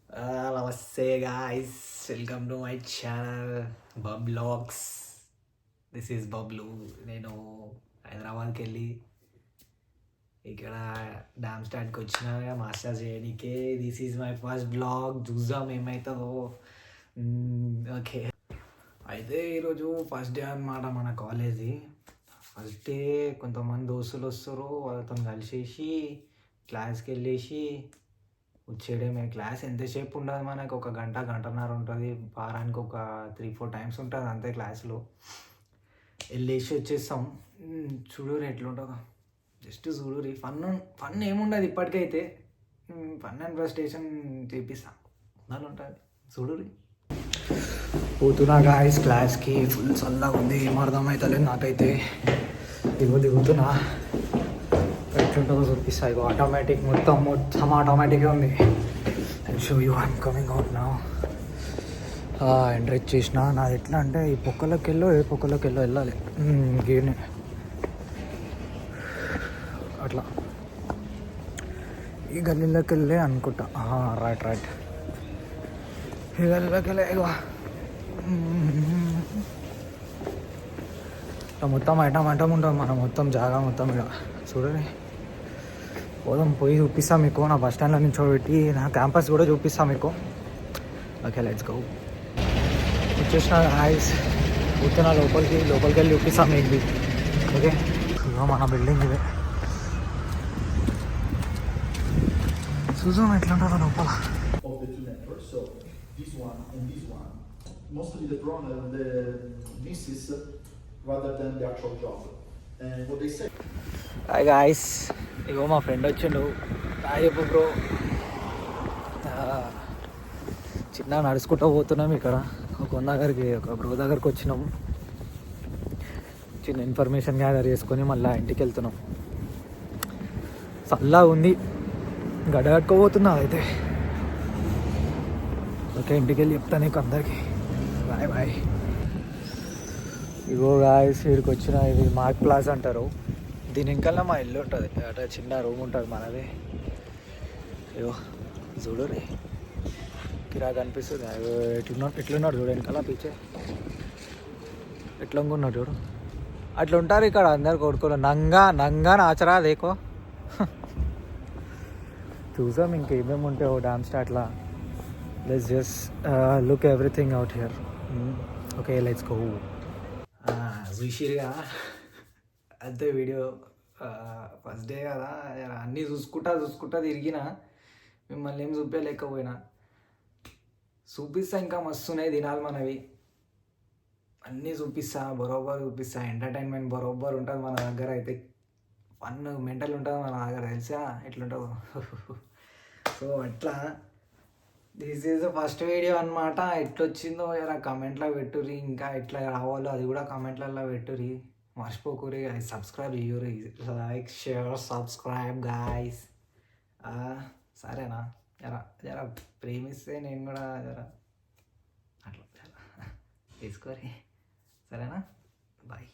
నమస్తే guys, welcome to my channel బబ్లాగ్స్. This is Bablu. నేను హైదరాబాద్కి వెళ్ళి ఇక్కడ డ్యామ్ స్టాండ్కి వచ్చిన మాస్టర్స్ చేయడానికే. This is my first vlog. చూద్దాం ఏమవుతుందో. ఓకే, అయితే ఈరోజు ఫస్ట్ డే అనమాట మన కాలేజీ. ఫస్ట్ డే కొంతమంది దోస్తులు వస్తారు, వాళ్ళతో కలిసేసి క్లాస్కి వెళ్ళేసి వచ్చేయడమే. క్లాస్ ఎంతసేపు ఉండదు మనకు, ఒక గంట గంటన్నర ఉంటుంది. వారానికి ఒక 3-4 టైమ్స్ ఉంటుంది అంతే క్లాసులో. వెళ్ళేసి వచ్చేస్తాం. చూడురి ఎట్లుంటుందో, జస్ట్ చూడురి. ఫన్ ఏముండదు ఇప్పటికైతే. ఫన్ అండ్ ఫ్రస్ట్రేషన్ చేపిస్తాం దాని ఉంటుంది, చూడురి. పోతున్నా గాయస్ క్లాస్కి. ఫుల్ చల్లగా ఉంది, ఏం అర్థమవుతలేదు నాకైతే. దిగుతున్నా, ఎట్లుంటుందో చూపిస్తా. ఇగో ఆటోమేటిక్, మొత్తం ఆటోమేటిక్గా ఉంది. And show you I'm coming out నా. ఎంటర్ ఇచ్చేసిన. నాది ఎట్లా అంటే ఈ పొక్కలోకి వెళ్ళాలి గేమ్ని అట్లా. ఈ గల్లీలోకి వెళ్ళే అనుకుంటా. రైట్ ఈ గల్లీలోకి వెళ్ళే. ఇగో మొత్తం ఐటమ్ ఉంటుంది మనం, మొత్తం జాగా మొత్తం. ఇక చూడండి, పోదాం, పోయి చూపిస్తాం మీకు. నా బస్ స్టాండ్లో నిల్చోబెట్టి నా క్యాంపస్ కూడా చూపిస్తాం మీకు. Okay, let's go. వచ్చేసిన హాయ్స్. కూర్చున్నా లోపలికి వెళ్ళి చూపిస్తాం మీకు. ఓకే, మన బిల్డింగ్ ఇదే. చూద్దాం ఎట్లా ఉంటుందో లోపల. Mostly the problem the misses rather than the actual job. And what they say. Hi guys, ఇగో మా ఫ్రెండ్ వచ్చిండు. హాయ్ చెప్పు బ్రో. చిన్న నడుచుకుంటూ పోతున్నాం. ఇక్కడ ఒక బ్రో దగ్గరికి వచ్చినాము. చిన్న ఇన్ఫర్మేషన్ గ్యాదర్ చేసుకొని మళ్ళీ ఇంటికి వెళ్తున్నాం. చల్లగా ఉంది, గడగట్టుకోబోతున్నా అయితే. ఓకే, ఇంటికి వెళ్ళి చెప్తాను నీకు అందరికీ. బాయ్. ఇగో గాయస్, వీడికి వచ్చిన ఇది మార్క్ ప్లాజా అంటారు. దీని ఇంకల్లా మా ఇల్లు ఉంటుంది. అట్లా చిన్న రూమ్ ఉంటుంది మనది. ఇగో చూడు రే, కిరాక్ అనిపిస్తుంది. ఎట్లున్నాడు చూడు, వెనకాల పీచే ఎట్లా ఉన్నాడు చూడు. అట్లా ఉంటారు ఇక్కడ అందరు కొడుకోరు. నంగా నాచరా దేకో. చూసాం ఇంకేమేమి ఉంటాయి డామ్ స్టార్ట్లా. Let's just look everything out here. Okay, let's go. చూసిరుగా అంతే వీడియో. ఫస్ట్ డే కదా, అన్నీ చూసుకుంటా తిరిగిన. మిమ్మల్ని ఏం చూపించలేకపోయినా. చూపిస్తా, ఇంకా మస్తున్నాయి దినాలు మనవి. అన్నీ చూపిస్తా, బరోబర్ చూపిస్తా. ఎంటర్టైన్మెంట్ బరోబర్ ఉంటుంది మన దగ్గర అయితే. ఫన్ మెంటల్ ఉంటుంది మన దగ్గర, తెలుసా ఎట్లుంటుందో. సో అట్లా this is the first video అనమాట. ఎట్లొచ్చిందో ఇలా కమెంట్లో పెట్టుర్రి. ఇంకా ఎట్లా రావాలో అది కూడా కమెంట్లలో పెట్టుర్రి. మర్చిపోకూరి. సబ్స్క్రైబ్ చేయుర్రి. Like, share, subscribe guys. సరేనా? జర ప్రేమిస్తే నేను కూడా అట్లా తీసుకోరి. సరేనా? బాయ్.